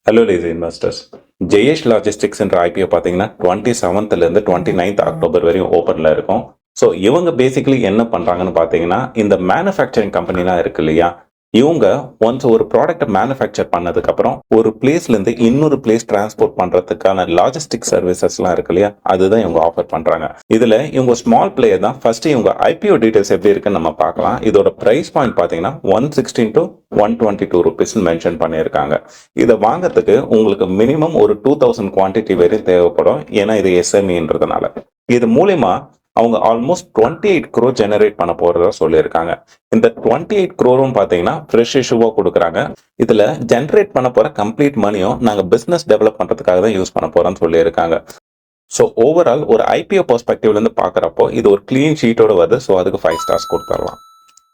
Hello lazy investors. Jayesh logistics என்ற IPO பார்த்தீங்கன்னா 27th to 29th October வரையும் ஓப்பனில் இருக்கும். ஸோ இவங்க பேசிக்கலி என்ன பண்ணுறாங்கன்னு பார்த்தீங்கன்னா, இந்த மேனுஃபேக்சரிங் கம்பெனிலாம் இருக்கு இல்லையா, இவங்க ஒன்ஸ் ஒரு ப்ராடக்ட்டை மேனுஃபேக்சர் பண்ணதுக்கப்புறம் ஒரு பிளேஸ்லேருந்து இன்னொரு பிளேஸ் டிரான்ஸ்போர்ட் பண்ணுறதுக்கான லாஜிஸ்டிக் சர்வீசஸ்லாம் இருக்கு இல்லையா, அதுதான் இவங்க ஆஃபர் பண்ணுறாங்க. இதில் இவங்க ஸ்மால் பிளேயர் தான். ஃபர்ஸ்ட் இவங்க ஐபிஓ டீடைல்ஸ் எப்படி இருக்குன்னு நம்ம பார்க்கலாம். இதோட ப்ரைஸ் பாயிண்ட் பார்த்தீங்கன்னா 116 to 122 ருபீஸ் மென்ஷன் பண்ணியிருக்காங்க. இதை வாங்குறதுக்கு உங்களுக்கு மினிமம் ஒரு 2000 குவான்டிட்டி வரையும் தேவைப்படும். ஏன்னா இது எஸ்எம்இன்றதுனால. இது மூலயமா அவங்க ஆல்மோஸ்ட் 28 crore ஜெனரேட் பண்ண போறதா சொல்லியிருக்காங்க. இந்த 28 crore பார்த்தீங்கன்னா ஃப்ரெஷ் இஷ்யூவா கொடுக்குறாங்க. இதுல ஜெனரேட் பண்ண போற கம்ப்ளீட் மணியும் நாங்க பிசினஸ் டெவலப் பண்றதுக்காக தான் யூஸ் பண்ண போறோம்னு சொல்லியிருக்காங்க. ஸோ ஓவரால் ஒரு ஐபிஓ பெர்ஸ்பெக்டிவ்ல இருந்து பாக்குறப்போ இது ஒரு கிளீன் ஷீட்டோட வருது. ஸோ அதுக்கு 5 stars கொடுத்துடலாம்.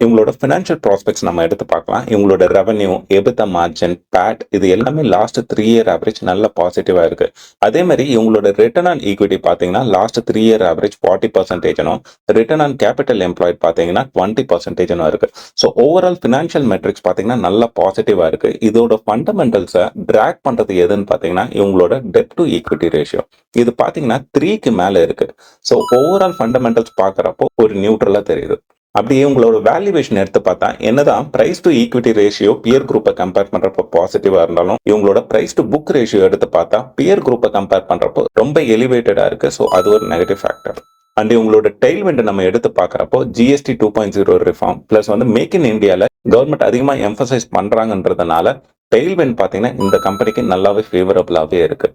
இவங்களோட ஃபினான்ஷியல் ப்ராஸ்பெக்ட்ஸ் நம்ம எடுத்து பார்க்கலாம். இவங்களோட ரெவன்யூ, எபிட்டா மார்ஜின், பேட் இது எல்லாமே லாஸ்ட் 3 year ஆவரேஜ் நல்ல பாசிட்டிவா இருக்கு. அதே மாதிரி இவங்களோட ரிட்டர்ன் ஆன் ஈக்விட்டி பார்த்தீங்கன்னா last 3 year average 40%, return on capital employed பார்த்தீங்கன்னா 20% இருக்கு. ஸோ ஓவரால் ஃபினான்ஷியல் மெட்ரிக்ஸ் பார்த்தீங்கன்னா நல்ல பாசிட்டிவா இருக்கு. இதோட ஃபண்டமெண்டல்ஸை ட்ராக் பண்றது எதுன்னு பார்த்தீங்கன்னா இவங்களோட டெட் டு ஈக்விட்டி ரேஷியோ. இது பார்த்தீங்கன்னா 3க்கு மேல இருக்கு. ஸோ ஓவரால் ஃபண்டமெண்டல்ஸ் பார்க்குறப்போ ஒரு நியூட்ரலா தெரியுது. அப்படியே உங்களோட வேல்யூவேஷன் எடுத்து பார்த்தா என்னதான் price to equity ratio peer குரூப்பை கம்பேர் பண்றப்போ பாசிட்டிவா இருந்தாலும் இவங்களோட பிரைஸ் டு புக் ரேஷியோ எடுத்து பார்த்தா பியர் குரூப்பை கம்பேர் பண்றப்போ ரொம்ப எலிவேட்டடா இருக்கு. ஸோ அது ஒரு நெகட்டிவ் ஃபேக்டர். அண்ட் உங்களோட டெய்ல்விண்ட் நம்ம எடுத்து பார்க்கறப்போ GST 2.0 reform plus make in இந்தியால கவர்மெண்ட் அதிகமா எம்பசைஸ் பண்றாங்கன்றதுனால டெய்ல்விண்ட் பாத்தீங்கன்னா இந்த கம்பெனிக்கு நல்லாவே ஃபேவரபிளாவே இருக்கு.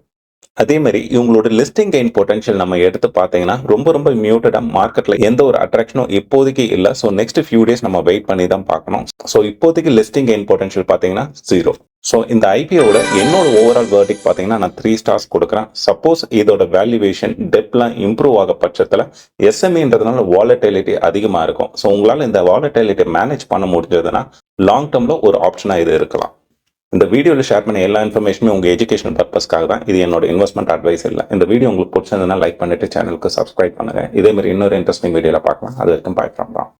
அதே மாதிரி இவங்களோட லிஸ்டிங் கெயின் பொட்டன்ஷியல் நம்ம எடுத்து பார்த்தீங்கன்னா ரொம்ப மியூட்டடா, மார்க்கெட்ல எந்த ஒரு அட்ராக்ஷனும் இப்போதைக்கு இல்லை. ஸோ நெக்ஸ்ட் ஃபியூ டேஸ் நம்ம வெயிட் பண்ணி தான் பார்க்கணும். ஸோ இப்போதைக்கு லிஸ்டிங் கெயின் பொட்டன்ஷியல் பார்த்தீங்கன்னா 0. ஸோ இந்த ஐபிஓட என்னோட ஓவரால் வேர்டிக் பார்த்தீங்கன்னா நான் 3 stars கொடுக்குறேன். சப்போஸ் இதோட வேல்யூவேஷன் டெப்லாம் இம்ப்ரூவ் ஆக பட்சத்தில் எஸ்எம்இன்றதுனால வாலட்டிலிட்டி அதிகமாக இருக்கும். ஸோ உங்களால் இந்த வாலட்டிலிட்டி மேனேஜ் பண்ண முடிஞ்சதுன்னா லாங் டேர்ம்ல ஒரு ஆப்ஷனாக இது இருக்கலாம். இந்த வீடியோவில் ஷேர் பண்ண எல்லா இன்ஃபர்மேஷனுமே உங்கள் எஜுகேஷன் பர்பஸ்க்காக தான். இது என்னோட இன்வெஸ்ட்மெண்ட் அட்வைஸ் இல்லை. இந்த வீடியோ உங்களுக்கு பிடிச்சிருந்ததுன்னா லைக் பண்ணிட்டு சேனலுக்கு சப்ஸ்கிரைப் பண்ணுங்க. இதே மாதிரி இன்னொரு இன்ட்ரெஸ்டிங் வீடியோவில் பார்க்கலாம். அது வரைக்கும் பாய் ஃப்ரம் ராம்.